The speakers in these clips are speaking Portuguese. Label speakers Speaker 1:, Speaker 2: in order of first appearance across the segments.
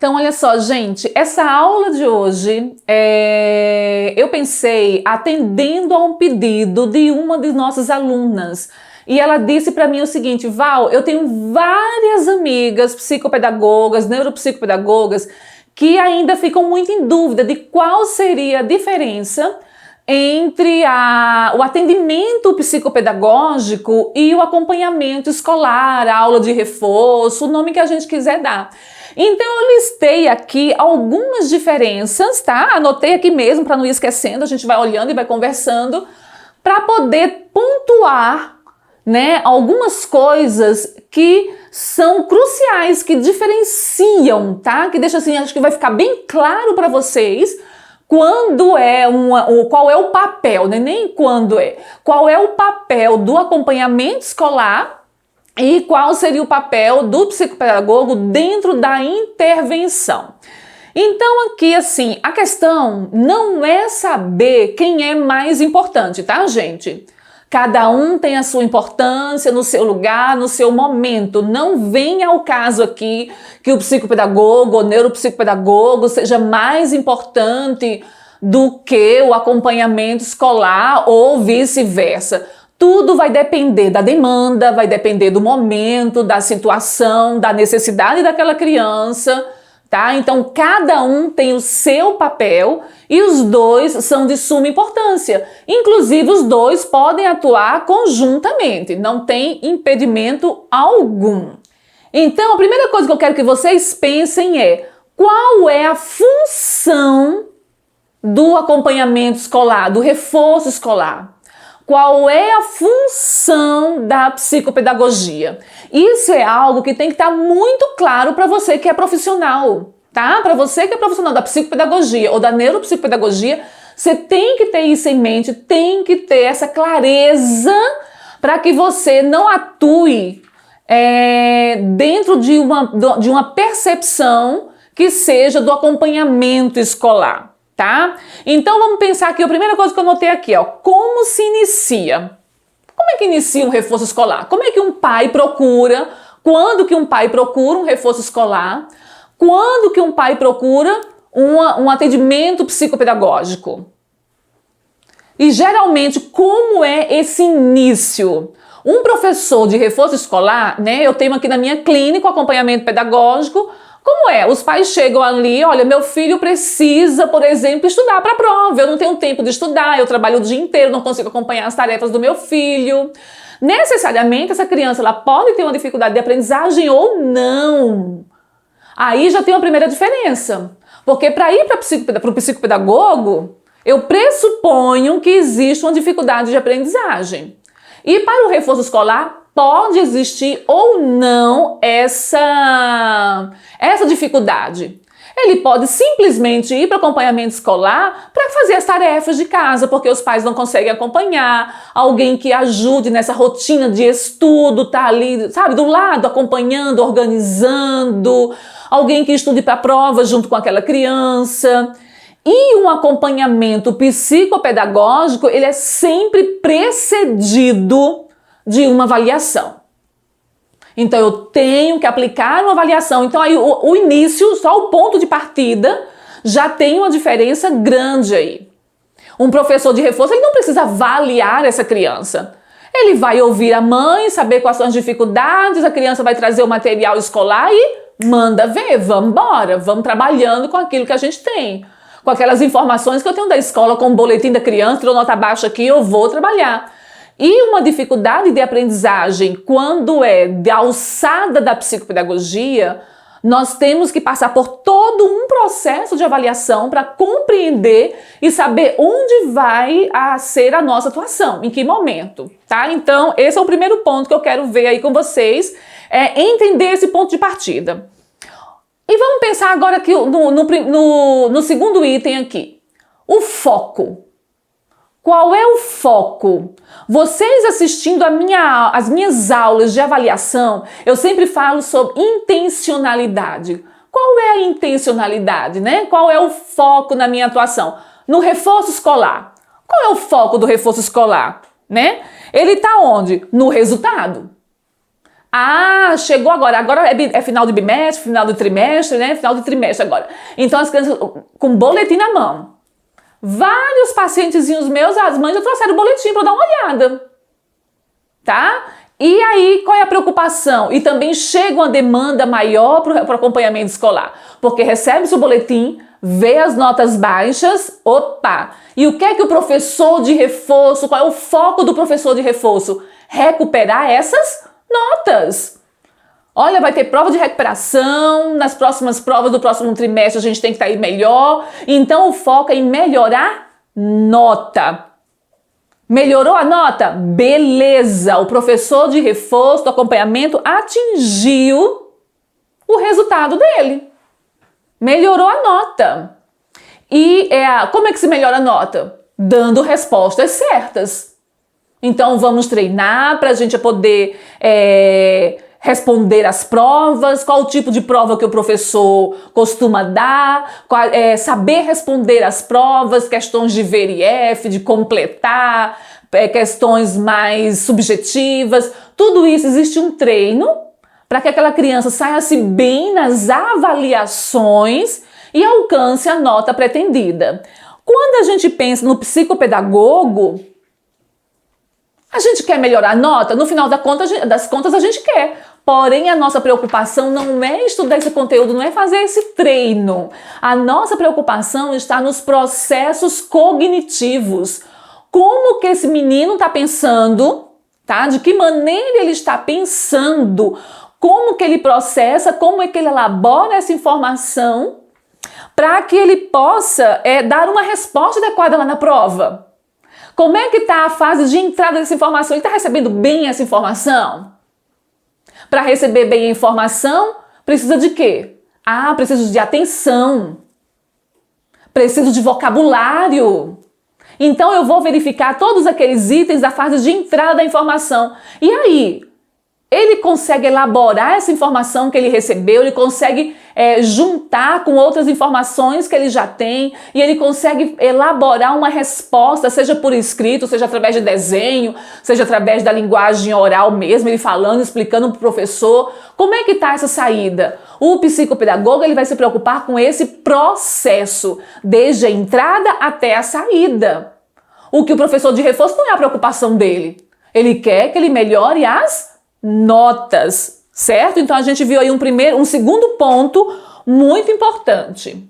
Speaker 1: Então, olha só, gente, essa aula de hoje, eu pensei atendendo a um pedido de uma de nossas alunas. E ela disse para mim o seguinte: Val, eu tenho várias amigas psicopedagogas, neuropsicopedagogas, que ainda ficam muito em dúvida de qual seria a diferença entre o atendimento psicopedagógico e o acompanhamento escolar, a aula de reforço, o nome que a gente quiser dar. Então eu listei aqui algumas diferenças, tá? Anotei aqui mesmo para não ir esquecendo, a gente vai olhando e vai conversando para poder pontuar, né, algumas coisas que são cruciais, que diferenciam, tá? Que deixa assim, acho que vai ficar bem claro para vocês quando qual é o papel, né? Nem quando é. Qual é o papel do acompanhamento escolar e qual seria o papel do psicopedagogo dentro da intervenção. Então aqui, assim, a questão não é saber quem é mais importante, tá, gente? Cada um tem a sua importância no seu lugar, no seu momento. Não vem ao caso aqui que o psicopedagogo ou neuropsicopedagogo seja mais importante do que o acompanhamento escolar ou vice-versa. Tudo vai depender da demanda, vai depender do momento, da situação, da necessidade daquela criança, tá? Então, cada um tem o seu papel e os dois são de suma importância. Inclusive, os dois podem atuar conjuntamente, não tem impedimento algum. Então, a primeira coisa que eu quero que vocês pensem é: qual é a função do acompanhamento escolar, do reforço escolar? Qual é a função da psicopedagogia? Isso é algo que tem que estar muito claro para você que é profissional, tá? Para você que é profissional da psicopedagogia ou da neuropsicopedagogia, você tem que ter isso em mente, tem que ter essa clareza para que você não atue dentro de uma percepção que seja do acompanhamento escolar. Tá? Então vamos pensar aqui, a primeira coisa que eu notei aqui, ó, como se inicia? Como é que inicia um reforço escolar? Como é que um pai procura? Quando que um pai procura um reforço escolar? Quando que um pai procura um atendimento psicopedagógico? E geralmente, como é esse início? Um professor de reforço escolar, né? Eu tenho aqui na minha clínica o acompanhamento pedagógico. Como é? Os pais chegam ali, olha, meu filho precisa, por exemplo, estudar para a prova, eu não tenho tempo de estudar, eu trabalho o dia inteiro, não consigo acompanhar as tarefas do meu filho. Necessariamente, essa criança ela pode ter uma dificuldade de aprendizagem ou não. Aí já tem uma primeira diferença, porque para ir para o psicopedagogo, eu pressuponho que existe uma dificuldade de aprendizagem. E para o reforço escolar, pode existir ou não essa dificuldade. Ele pode simplesmente ir para o acompanhamento escolar para fazer as tarefas de casa, porque os pais não conseguem acompanhar, alguém que ajude nessa rotina de estudo, tá ali, sabe, do lado, acompanhando, organizando, alguém que estude para a prova junto com aquela criança. E um acompanhamento psicopedagógico, ele é sempre precedido de uma avaliação. Então eu tenho que aplicar uma avaliação. Então aí o início, só o ponto de partida, já tem uma diferença grande aí. Um professor de reforço, ele não precisa avaliar essa criança. Ele vai ouvir a mãe, saber quais são as dificuldades, a criança vai trazer o material escolar e manda ver, vamos embora, vamos trabalhando com aquilo que a gente tem. Com aquelas informações que eu tenho da escola, com o boletim da criança, tirou nota baixa aqui, eu vou trabalhar. E uma dificuldade de aprendizagem, quando é de alçada da psicopedagogia, nós temos que passar por todo um processo de avaliação para compreender e saber onde vai ser a nossa atuação, em que momento, tá? Então, esse é o primeiro ponto que eu quero ver aí com vocês, entender esse ponto de partida. E vamos pensar agora aqui no segundo item aqui, o foco. Qual é o foco? Vocês assistindo as minhas aulas de avaliação, eu sempre falo sobre intencionalidade. Qual é a intencionalidade, né? Qual é o foco na minha atuação? No reforço escolar. Qual é o foco do reforço escolar, né? Ele está onde? No resultado. Ah, chegou agora. Agora é final de bimestre, final de trimestre, né? Final de trimestre agora. Então as crianças com boletim na mão. Vários pacientezinhos meus, as mães já trouxeram o boletim para dar uma olhada. Tá? E aí, qual é a preocupação? E também chega uma demanda maior para o acompanhamento escolar. Porque recebe-se o boletim, vê as notas baixas, opa! E o que é que o professor de reforço, qual é o foco do professor de reforço? Recuperar essas notas. Olha, vai ter prova de recuperação, nas próximas provas do próximo trimestre a gente tem que estar aí melhor. Então o foco é em melhorar nota. Melhorou a nota? Beleza! O professor de reforço do acompanhamento atingiu o resultado dele. Melhorou a nota. E como é que se melhora a nota? Dando respostas certas. Então vamos treinar para a gente poder responder as provas, qual o tipo de prova que o professor costuma dar, saber responder as provas, questões de ver e F, de completar, questões mais subjetivas, tudo isso existe um treino para que aquela criança saia-se bem nas avaliações e alcance a nota pretendida. Quando a gente pensa no psicopedagogo, a gente quer melhorar a nota, no final das contas a gente quer. Porém, a nossa preocupação não é estudar esse conteúdo, não é fazer esse treino. A nossa preocupação está nos processos cognitivos. Como que esse menino está pensando, tá? De que maneira ele está pensando, como que ele processa, como é que ele elabora essa informação para que ele possa dar uma resposta adequada lá na prova. Como é que está a fase de entrada dessa informação? Ele está recebendo bem essa informação? Para receber bem a informação, precisa de quê? Preciso de atenção. Preciso de vocabulário. Então eu vou verificar todos aqueles itens da fase de entrada da informação. E aí, ele consegue elaborar essa informação que ele recebeu, ele consegue juntar com outras informações que ele já tem e ele consegue elaborar uma resposta, seja por escrito, seja através de desenho, seja através da linguagem oral mesmo, ele falando, explicando para o professor. Como é que está essa saída? O psicopedagogo ele vai se preocupar com esse processo, desde a entrada até a saída. O que o professor de reforço não é a preocupação dele. Ele quer que ele melhore as notas, certo? Então a gente viu aí um segundo ponto muito importante.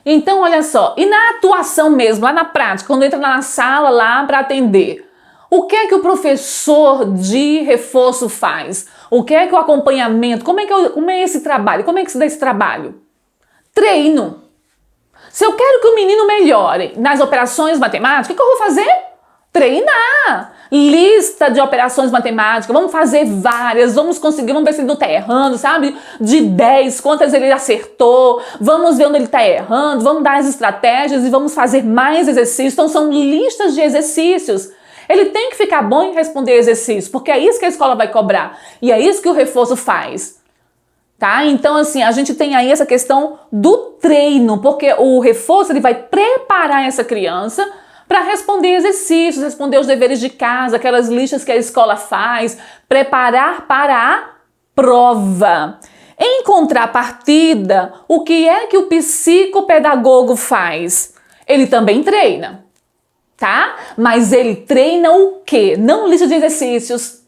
Speaker 1: Então olha só, e na atuação mesmo, lá na prática, quando entra na sala lá para atender, o que é que o professor de reforço faz? O que é que o acompanhamento, como é esse trabalho? Como é que se dá esse trabalho? Treino. Se eu quero que o menino melhore nas operações matemáticas, o que eu vou fazer? Treinar. Lista de operações matemáticas, vamos fazer várias, vamos ver se ele não está errando, sabe? De 10, quantas ele acertou, vamos ver onde ele está errando, vamos dar as estratégias e vamos fazer mais exercícios. Então são listas de exercícios. Ele tem que ficar bom em responder exercícios, porque é isso que a escola vai cobrar e é isso que o reforço faz. Tá? Então assim, a gente tem aí essa questão do treino, porque o reforço ele vai preparar essa criança para responder exercícios, responder os deveres de casa, aquelas listas que a escola faz, preparar para a prova. Em contrapartida, o que é que o psicopedagogo faz? Ele também treina, tá? Mas ele treina o quê? Não lista de exercícios.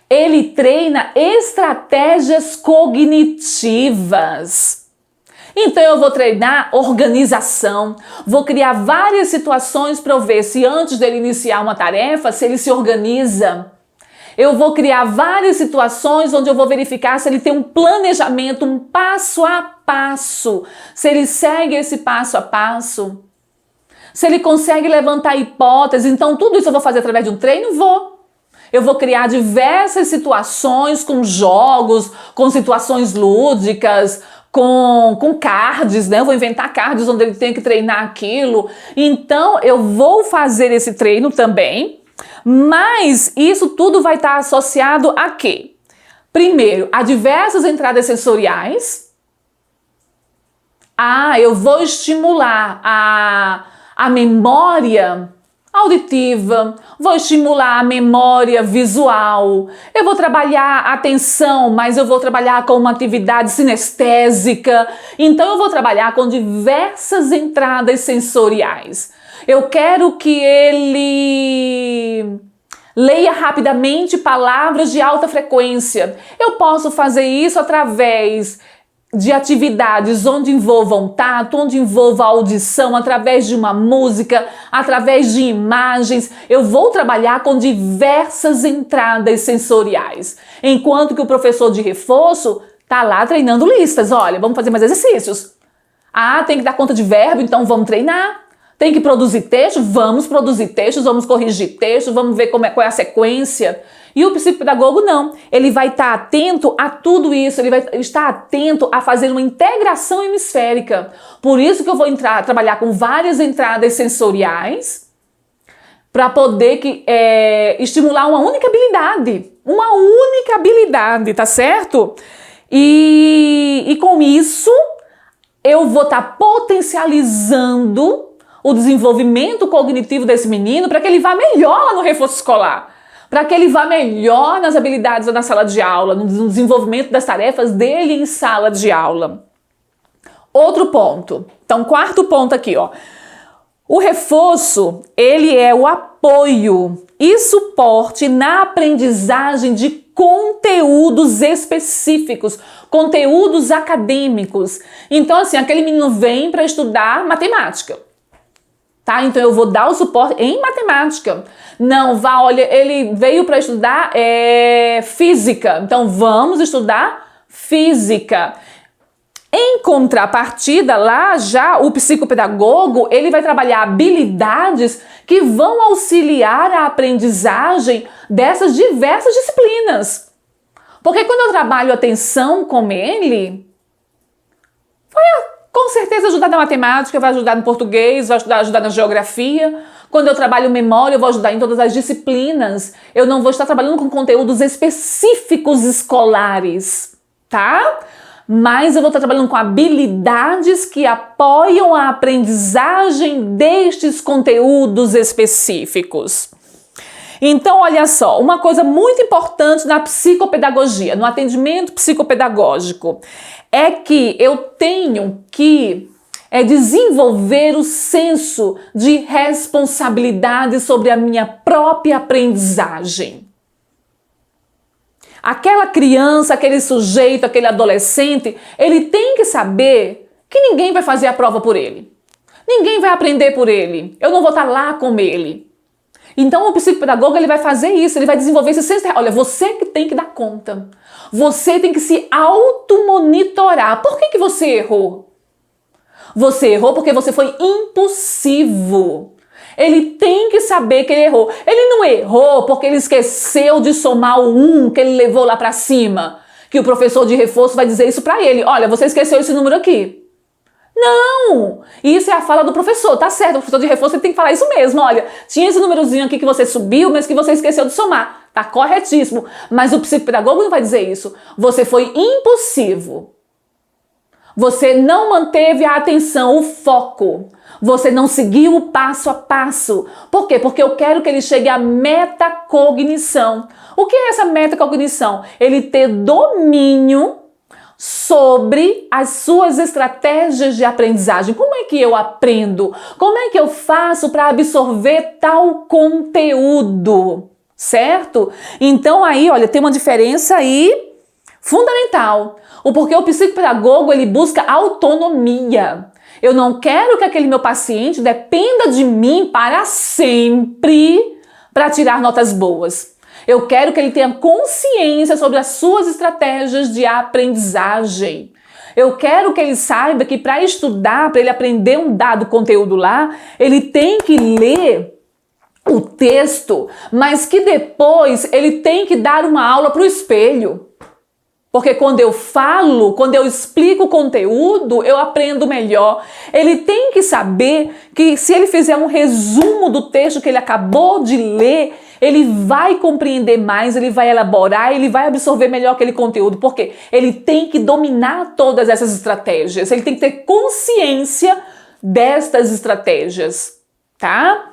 Speaker 1: Ele treina estratégias cognitivas. Então eu vou treinar organização, vou criar várias situações para eu ver se antes dele iniciar uma tarefa, se ele se organiza. Eu vou criar várias situações onde eu vou verificar se ele tem um planejamento, um passo a passo, se ele segue esse passo a passo, se ele consegue levantar hipóteses. Então tudo isso eu vou fazer através de um treino? Vou. Eu vou criar diversas situações com jogos, com situações lúdicas, com cards, né? Eu vou inventar cards onde ele tem que treinar aquilo. Então, eu vou fazer esse treino também, mas isso tudo vai estar associado a quê? Primeiro, a diversas entradas sensoriais. Eu vou estimular a memória auditiva, vou estimular a memória visual, eu vou trabalhar a atenção, mas eu vou trabalhar com uma atividade sinestésica, então eu vou trabalhar com diversas entradas sensoriais. Eu quero que ele leia rapidamente palavras de alta frequência. Eu posso fazer isso através de atividades onde envolvam tato, onde envolva audição, através de uma música, através de imagens. Eu vou trabalhar com diversas entradas sensoriais. Enquanto que o professor de reforço tá lá treinando listas. Olha, vamos fazer mais exercícios. Ah, tem que dar conta de verbo, então vamos treinar. Tem que produzir texto? Vamos produzir textos, vamos corrigir textos, vamos ver qual é a sequência. E o psicopedagogo não, ele vai estar atento a tudo isso, ele vai estar atento a fazer uma integração hemisférica. Por isso que eu vou trabalhar com várias entradas sensoriais para poder estimular uma única habilidade, tá certo? E com isso eu vou estar potencializando o desenvolvimento cognitivo desse menino para que ele vá melhor lá no reforço escolar. Para que ele vá melhor nas habilidades na sala de aula, no desenvolvimento das tarefas dele em sala de aula. Outro ponto. Então, quarto ponto aqui, ó. O reforço, ele é o apoio e suporte na aprendizagem de conteúdos específicos, conteúdos acadêmicos. Então, assim, aquele menino vem para estudar matemática. Tá? Então eu vou dar o suporte em matemática. Não, olha, ele veio para estudar física. Então vamos estudar física. Em contrapartida, lá já o psicopedagogo, ele vai trabalhar habilidades que vão auxiliar a aprendizagem dessas diversas disciplinas. Porque quando eu trabalho atenção com ele, com certeza ajudar na matemática, vai ajudar no português, vai ajudar na geografia. Quando eu trabalho memória, eu vou ajudar em todas as disciplinas. Eu não vou estar trabalhando com conteúdos específicos escolares, tá? Mas eu vou estar trabalhando com habilidades que apoiam a aprendizagem destes conteúdos específicos. Então, olha só, uma coisa muito importante na psicopedagogia, no atendimento psicopedagógico, é que eu tenho que desenvolver o senso de responsabilidade sobre a minha própria aprendizagem. Aquela criança, aquele sujeito, aquele adolescente, ele tem que saber que ninguém vai fazer a prova por ele. Ninguém vai aprender por ele. Eu não vou estar lá com ele. Então o psicopedagogo ele vai fazer isso, ele vai desenvolver esse senso de, olha, você que tem que dar conta. Você tem que se automonitorar. Por que você errou? Você errou porque você foi impulsivo. Ele tem que saber que ele errou. Ele não errou porque ele esqueceu de somar o 1 que ele levou lá para cima. Que o professor de reforço vai dizer isso para ele. Olha, você esqueceu esse número aqui. Não! Isso é a fala do professor, tá certo, o professor de reforço ele tem que falar isso mesmo, olha, tinha esse númerozinho aqui que você subiu, mas que você esqueceu de somar, tá corretíssimo, mas o psicopedagogo não vai dizer isso, você foi impulsivo, você não manteve a atenção, o foco, você não seguiu o passo a passo, por quê? Porque eu quero que ele chegue à metacognição. O que é essa metacognição? Ele ter domínio sobre as suas estratégias de aprendizagem. Como é que eu aprendo? Como é que eu faço para absorver tal conteúdo? Certo? Então aí, olha, tem uma diferença aí fundamental. Porque o psicopedagogo, ele busca autonomia. Eu não quero que aquele meu paciente dependa de mim para sempre para tirar notas boas. Eu quero que ele tenha consciência sobre as suas estratégias de aprendizagem. Eu quero que ele saiba que para estudar, para ele aprender um dado conteúdo lá, ele tem que ler o texto, mas que depois ele tem que dar uma aula para o espelho. Porque quando eu falo, quando eu explico o conteúdo, eu aprendo melhor. Ele tem que saber que se ele fizer um resumo do texto que ele acabou de ler, ele vai compreender mais, ele vai elaborar, ele vai absorver melhor aquele conteúdo. Porque ele tem que dominar todas essas estratégias. Ele tem que ter consciência destas estratégias, tá?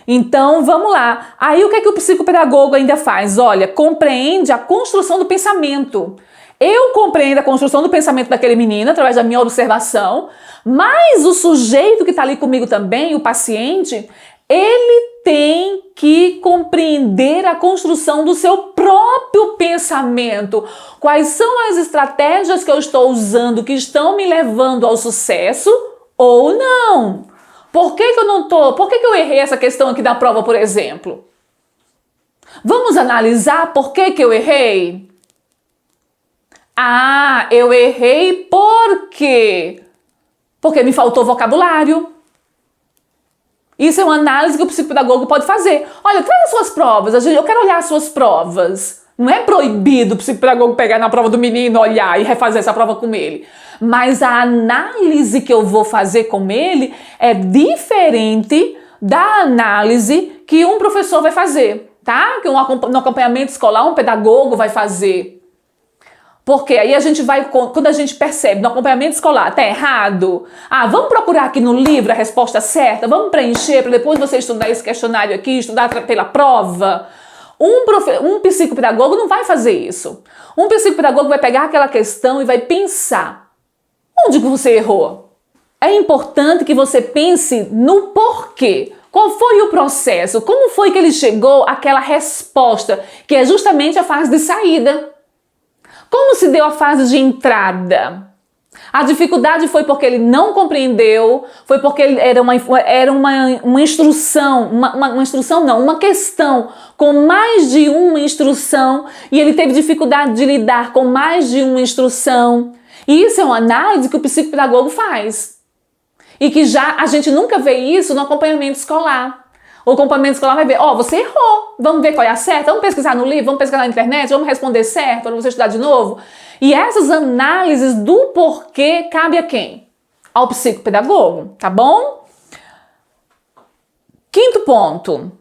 Speaker 1: Então, vamos lá. Aí, o que é que o psicopedagogo ainda faz? Olha, compreende a construção do pensamento. Eu compreendo a construção do pensamento daquele menino através da minha observação, mas o sujeito que está ali comigo também, o paciente, ele tem que compreender a construção do seu próprio pensamento. Quais são as estratégias que eu estou usando que estão me levando ao sucesso ou não? Por que eu não tô? Por que eu errei essa questão aqui da prova, por exemplo? Vamos analisar por que eu errei? Ah, eu errei por quê? Porque me faltou vocabulário. Isso é uma análise que o psicopedagogo pode fazer. Olha, traz as suas provas, eu quero olhar as suas provas. Não é proibido o psicopedagogo pegar na prova do menino, olhar e refazer essa prova com ele. Mas a análise que eu vou fazer com ele é diferente da análise que um professor vai fazer, tá? Que no acompanhamento escolar um pedagogo vai fazer. Porque aí a gente vai, quando a gente percebe no acompanhamento escolar, tá errado? Ah, vamos procurar aqui no livro a resposta certa, vamos preencher para depois você estudar esse questionário aqui, estudar pela prova. Um psicopedagogo não vai fazer isso. Um psicopedagogo vai pegar aquela questão e vai pensar. Onde que você errou? É importante que você pense no porquê. Qual foi o processo? Como foi que ele chegou àquela resposta, que é justamente a fase de saída? Como se deu a fase de entrada? A dificuldade foi porque ele não compreendeu, foi porque era uma instrução, uma questão com mais de uma instrução e ele teve dificuldade de lidar com mais de uma instrução. E isso é uma análise que o psicopedagogo faz. E que já a gente nunca vê isso no acompanhamento escolar. O acompanhamento escolar vai ver, você errou, vamos ver qual é a certa, vamos pesquisar no livro, vamos pesquisar na internet, vamos responder certo para você estudar de novo. E essas análises do porquê cabe a quem? Ao psicopedagogo, tá bom? Quinto ponto.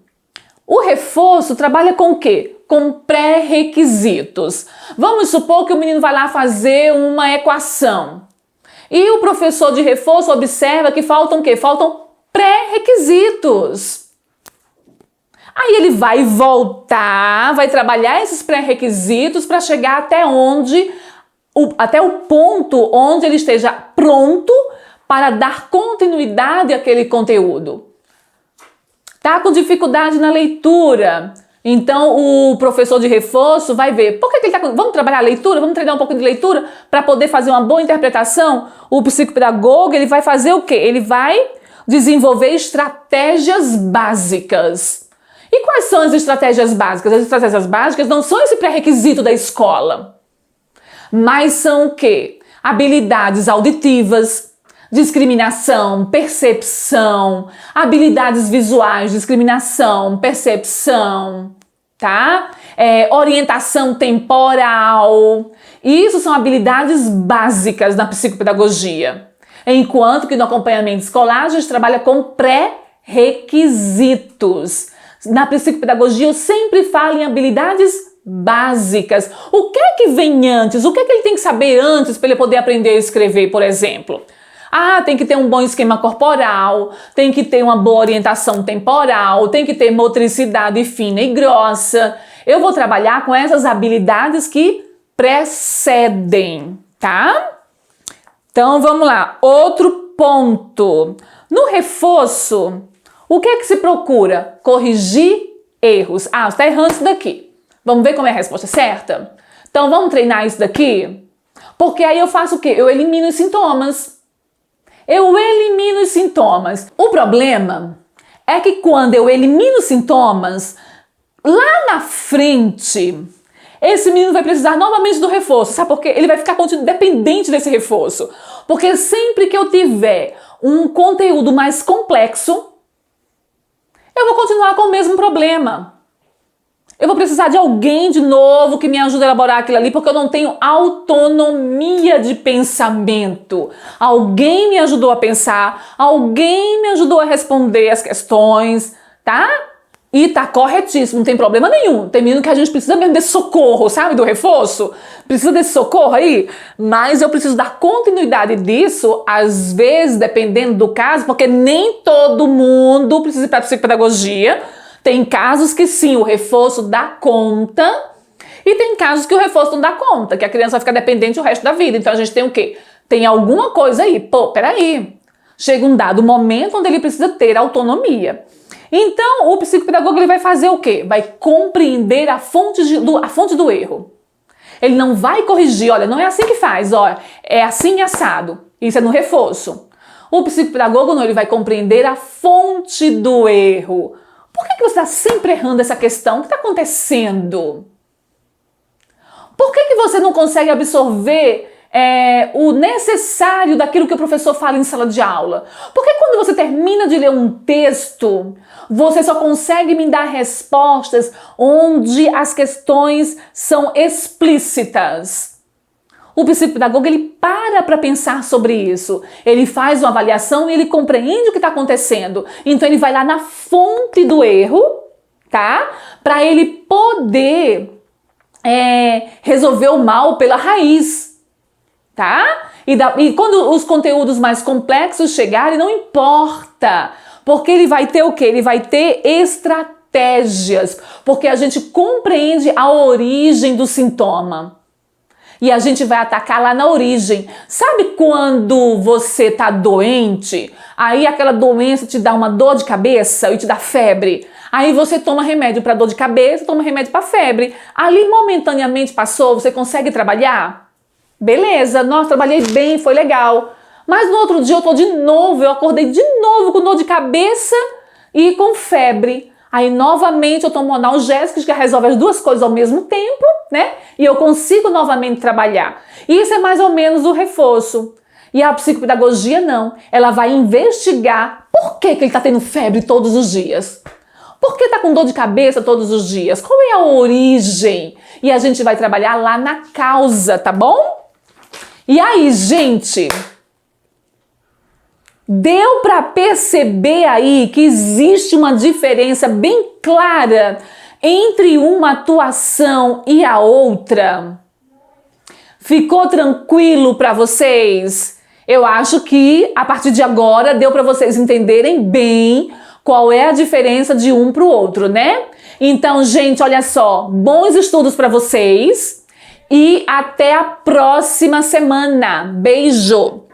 Speaker 1: O reforço trabalha com o quê? Com pré-requisitos. Vamos supor que o menino vai lá fazer uma equação. E o professor de reforço observa que faltam o quê? Faltam pré-requisitos. Aí ele vai voltar, vai trabalhar esses pré-requisitos para chegar até o ponto onde ele esteja pronto para dar continuidade àquele conteúdo. Tá com dificuldade na leitura? Então o professor de reforço vai ver, por que ele tá com... Vamos trabalhar a leitura? Vamos treinar um pouco de leitura para poder fazer uma boa interpretação? O psicopedagogo, ele vai fazer o quê? Ele vai desenvolver estratégias básicas. E quais são as estratégias básicas? As estratégias básicas não são esse pré-requisito da escola, mas são o quê? Habilidades auditivas, discriminação, percepção, habilidades visuais, discriminação, percepção, tá? Orientação temporal. Isso são habilidades básicas na psicopedagogia. Enquanto que no acompanhamento escolar a gente trabalha com pré-requisitos. Na psicopedagogia eu sempre falo em habilidades básicas. O que é que vem antes? O que é que ele tem que saber antes para ele poder aprender a escrever, por exemplo? Tem que ter um bom esquema corporal, tem que ter uma boa orientação temporal, tem que ter motricidade fina e grossa. Eu vou trabalhar com essas habilidades que precedem, tá? Então vamos lá. Outro ponto. No reforço, o que é que se procura? Corrigir erros. Você está errando isso daqui. Vamos ver como é a resposta certa? Então vamos treinar isso daqui? Porque aí eu faço o quê? Eu elimino os sintomas. O problema é que quando eu elimino os sintomas, lá na frente, esse menino vai precisar novamente do reforço. Sabe por quê? Ele vai ficar dependente desse reforço. Porque sempre que eu tiver um conteúdo mais complexo, eu vou continuar com o mesmo problema. Eu vou precisar de alguém de novo que me ajude a elaborar aquilo ali, porque eu não tenho autonomia de pensamento. Alguém me ajudou a pensar, alguém me ajudou a responder as questões, tá? E tá corretíssimo, não tem problema nenhum. Tem menino que a gente precisa mesmo desse socorro, sabe? Do reforço. Precisa desse socorro aí. Mas eu preciso dar continuidade disso, às vezes, dependendo do caso, porque nem todo mundo precisa ir para psicopedagogia. Tem casos que sim, o reforço dá conta. E tem casos que o reforço não dá conta, que a criança vai ficar dependente o resto da vida. Então a gente tem o quê? Tem alguma coisa aí. Pô, peraí. Chega um dado momento onde ele precisa ter autonomia. Então, o psicopedagogo ele vai fazer o quê? Vai compreender a fonte do erro. Ele não vai corrigir, olha, não é assim que faz, olha, é assim assado. Isso é no reforço. O psicopedagogo não, ele vai compreender a fonte do erro. Por que você está sempre errando essa questão? O que está acontecendo? Por que você não consegue absorver o necessário daquilo que o professor fala em sala de aula? Porque quando você termina de ler um texto, você só consegue me dar respostas onde as questões são explícitas. O psicopedagogo ele para pensar sobre isso. Ele faz uma avaliação e ele compreende o que está acontecendo. Então ele vai lá na fonte do erro, tá? Para ele poder resolver o mal pela raiz. Tá? E quando os conteúdos mais complexos chegarem, não importa, porque ele vai ter o quê? Ele vai ter estratégias, porque a gente compreende a origem do sintoma. E a gente vai atacar lá na origem. Sabe quando você tá doente, aí aquela doença te dá uma dor de cabeça e te dá febre? Aí você toma remédio para dor de cabeça, toma remédio para febre. Ali momentaneamente passou, você consegue trabalhar? Beleza, nossa, trabalhei bem, foi legal. Mas no outro dia eu acordei de novo com dor de cabeça e com febre. Aí novamente eu tomo analgésicos que resolve as duas coisas ao mesmo tempo, né? E eu consigo novamente trabalhar. Isso é mais ou menos o reforço. E a psicopedagogia não. Ela vai investigar por que ele está tendo febre todos os dias. Por que está com dor de cabeça todos os dias? Qual é a origem? E a gente vai trabalhar lá na causa, tá bom? E aí, gente, deu para perceber aí que existe uma diferença bem clara entre uma atuação e a outra? Ficou tranquilo para vocês? Eu acho que a partir de agora deu para vocês entenderem bem qual é a diferença de um para o outro, né? Então, gente, olha só, bons estudos para vocês. E até a próxima semana. Beijo!